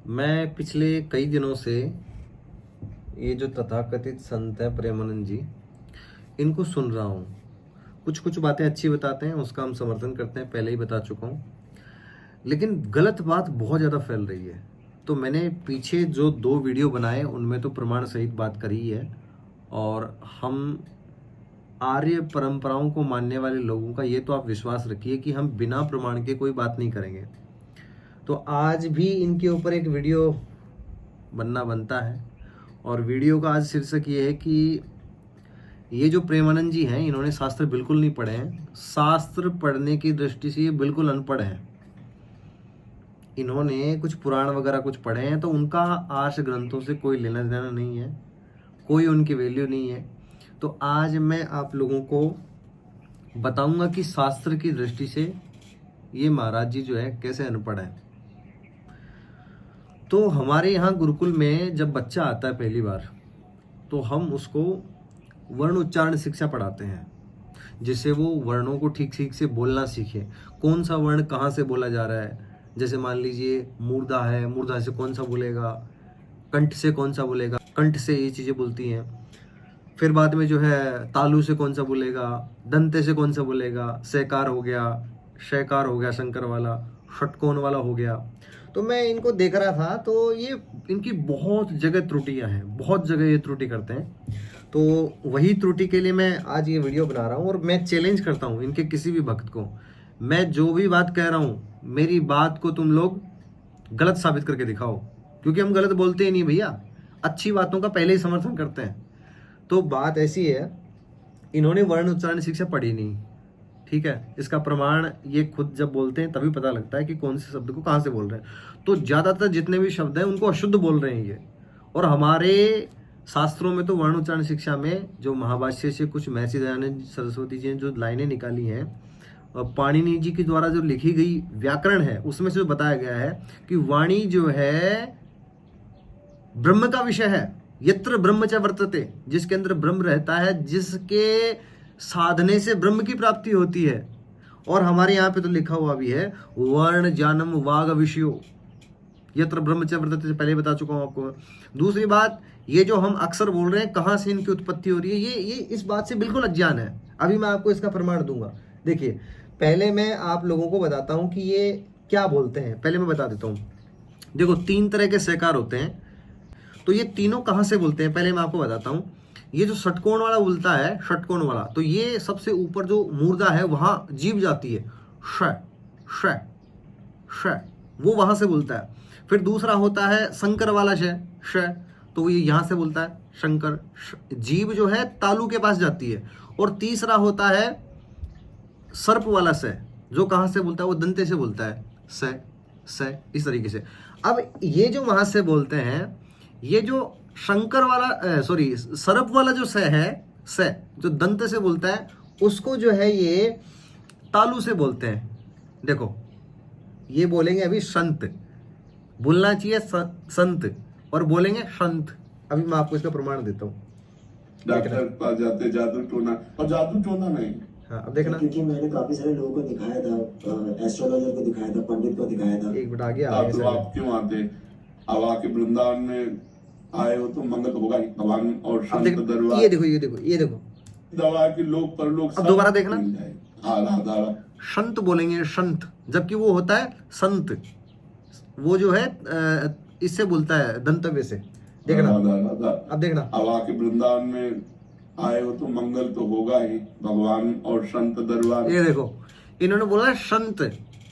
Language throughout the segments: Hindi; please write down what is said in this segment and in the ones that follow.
मैं पिछले कई दिनों से ये जो तथाकथित संत है प्रेमानंद जी, इनको सुन रहा हूँ। कुछ कुछ बातें अच्छी बताते हैं, उसका हम समर्थन करते हैं, पहले ही बता चुका हूँ। लेकिन गलत बात बहुत ज़्यादा फैल रही है। तो मैंने पीछे जो 2 वीडियो बनाए उनमें तो प्रमाण सहित बात करी है। और हम आर्य परंपराओं को मानने वाले लोगों का ये तो आप विश्वास रखिए कि हम बिना प्रमाण के कोई बात नहीं करेंगे। तो आज भी इनके ऊपर एक वीडियो बनना बनता है। और वीडियो का आज शीर्षक ये है कि ये जो प्रेमानंद जी हैं, इन्होंने शास्त्र बिल्कुल नहीं पढ़े हैं। शास्त्र पढ़ने की दृष्टि से ये बिल्कुल अनपढ़ हैं। इन्होंने कुछ पुराण वगैरह कुछ पढ़े हैं, तो उनका आर्ष ग्रंथों से कोई लेना देना नहीं है, कोई उनकी वैल्यू नहीं है। तो आज मैं आप लोगों को बताऊंगा कि शास्त्र की दृष्टि से ये महाराज जी जो है कैसे अनपढ़ हैं। तो हमारे यहाँ गुरुकुल में जब बच्चा आता है पहली बार, तो हम उसको वर्ण उच्चारण शिक्षा पढ़ाते हैं, जिससे वो वर्णों को ठीक ठीक से बोलना सीखे। कौन सा वर्ण कहाँ से बोला जा रहा है। जैसे मान लीजिए मूर्धा है, मूर्धा से कौन सा बोलेगा, कंठ से कौन सा बोलेगा, कंठ से ये चीज़ें बोलती हैं। फिर बाद में जो है तालु से कौन सा बोलेगा, दंते से कौन सा बोलेगा, सैकार हो गया, शैकार हो गया, शंकर वाला, षटकोण वाला हो गया। तो मैं इनको देख रहा था, तो ये इनकी बहुत जगह त्रुटियां हैं, बहुत जगह ये त्रुटि करते हैं। तो वही त्रुटि के लिए मैं आज ये वीडियो बना रहा हूँ। और मैं चैलेंज करता हूँ इनके किसी भी भक्त को, मैं जो भी बात कह रहा हूँ, मेरी बात को तुम लोग गलत साबित करके दिखाओ, क्योंकि हम गलत बोलते ही नहीं भैया, अच्छी बातों का पहले ही समर्थन करते हैं। तो बात ऐसी है, इन्होंने वर्ण उच्चारण शिक्षा पढ़ी नहीं, ठीक है। इसका प्रमाण ये खुद जब बोलते हैं तभी पता लगता है कि कौन से शब्द को कहाँ से बोल रहे हैं। तो ज़्यादातर जितने भी शब्द हैं उनको अशुद्ध बोल रहे हैं ये। और हमारे शास्त्रों में तो वर्ण उच्चारण शिक्षा में जो महाभाष्य से कुछ महर्षि दयानंद सरस्वती जी ने जो लाइनें निकाली हैं, पाणिनि जी के द्वारा जो लिखी गई व्याकरण है, उसमें से जो बताया गया है कि वाणी जो है ब्रह्म का विषय है। यत्र ब्रह्म च वर्तते, जिसके अंदर ब्रह्म रहता है, जिसके साधने से ब्रह्म की प्राप्ति होती है। और हमारे यहाँ पे तो लिखा हुआ भी है वर्ण जानम वाग विषयो, यत्र ब्रह्म च वर्तते, पहले बता चुका हूं आपको। दूसरी बात, ये जो हम अक्सर बोल रहे हैं कहाँ से इनकी उत्पत्ति हो रही है, ये इस बात से बिल्कुल अज्ञान है। अभी मैं आपको इसका प्रमाण दूंगा। देखिए, पहले मैं आप लोगों को बताता हूँ कि ये क्या बोलते हैं। पहले मैं बता देता हूँ। देखो, 3 तरह के सैकार होते हैं। तो ये तीनों कहाँ से बोलते हैं पहले मैं आपको बताता हूँ। ये जो षटकोण वाला बोलता है, षटकोण वाला, तो ये सबसे ऊपर जो मूर्धा है वहां जीभ जाती है, श श श, वो वहां से बोलता है। फिर दूसरा होता है शंकर वाला श, तो ये यहां से बोलता है शंकर, जीभ जो है तालु के पास जाती है। और तीसरा होता है सर्प वाला स, जो कहां से बोलता है, वो दंते से बोलता है, स, इस तरीके से। अब ये जो वहां से बोलते हैं, ये जो शंकर वाला सॉरी सर्प वाला जो स है, स जो दंत से बोलता है, उसको जो है ये तालु से बोलते हैं। देखो, ये बोलेंगे अभी संत, बोलना चाहिए संत, और बोलेंगे संत। अभी मैं आपको इसका प्रमाण देता हूँ। डॉक्टर पास जाते जादू टोना, और जादू टोना नहीं। हाँ, अब देखना, क्योंकि मैंने काफी सारे लोगों को दिखाया था, एस्ट्रोलॉजर को दिखाया था, पंडित को दिखाया था। एक मिनट आगे आप तो आप क्यों आते, अब आके वृंदावन में आए हो तो मंगल होगा ही। भगवान और संत दरबार, ये देखो, ये देखो, ये देखो, दवा के लोग पर लोग। अब दोबारा देखना, आधा संत बोलेंगे, संत, जबकि वो होता है संत। वो जो है इससे बोलता है दंतव्य से। देखना, अब देखना, अब आके वृंदावन में आए हो तो मंगल तो होगा ही। भगवान और संत दरबार, ये देखो, इन्होंने बोला संत,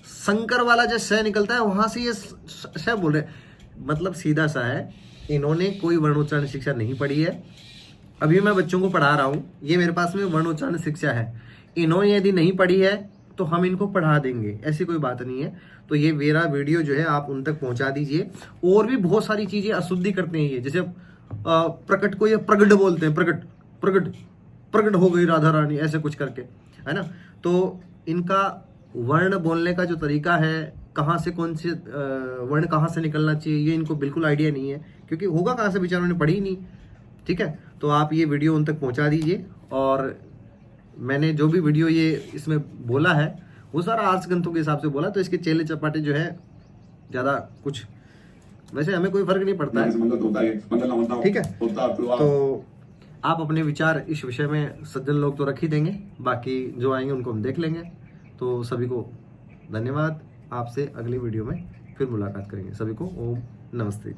शंकर वाला जो स निकलता है वहां से ये स बोल रहे, मतलब सीधा सा है। इन्होंने कोई वर्णोच्चारण शिक्षा नहीं पढ़ी है। अभी मैं बच्चों को पढ़ा रहा हूँ, ये मेरे पास में वर्णोच्चारण शिक्षा है। इन्होंने यदि नहीं पढ़ी है तो हम इनको पढ़ा देंगे, ऐसी कोई बात नहीं है। तो ये मेरा वीडियो जो है आप उन तक पहुंचा दीजिए। और भी बहुत सारी चीजें अशुद्धि करते हैं ये, जैसे प्रकट को ये प्रगट बोलते हैं, प्रकट प्रकट प्रकट हो गई राधा रानी, ऐसे कुछ करके, है ना। तो इनका वर्ण बोलने का जो तरीका है, कहाँ से कौन से वर्ण कहाँ से निकलना चाहिए, ये इनको बिल्कुल आइडिया नहीं है, क्योंकि होगा कहाँ से, बेचारों ने पढ़ी नहीं, ठीक है। तो आप ये वीडियो उन तक पहुंचा दीजिए। और मैंने जो भी वीडियो ये इसमें बोला है वो सारा आर्ष ग्रंथों के हिसाब से बोला, तो इसके चेले चपाटे जो है ज़्यादा कुछ वैसे हमें कोई फर्क नहीं पड़ता है, मंगल होता है, मंगल ना होता ठीक है। होता तो आप तो आप अपने विचार इस विषय में सज्जन लोग तो रख ही देंगे, बाकी जो आएंगे उनको हम देख लेंगे। तो सभी को धन्यवाद, आपसे अगली वीडियो में फिर मुलाकात करेंगे। सभी को ओम नमस्ते।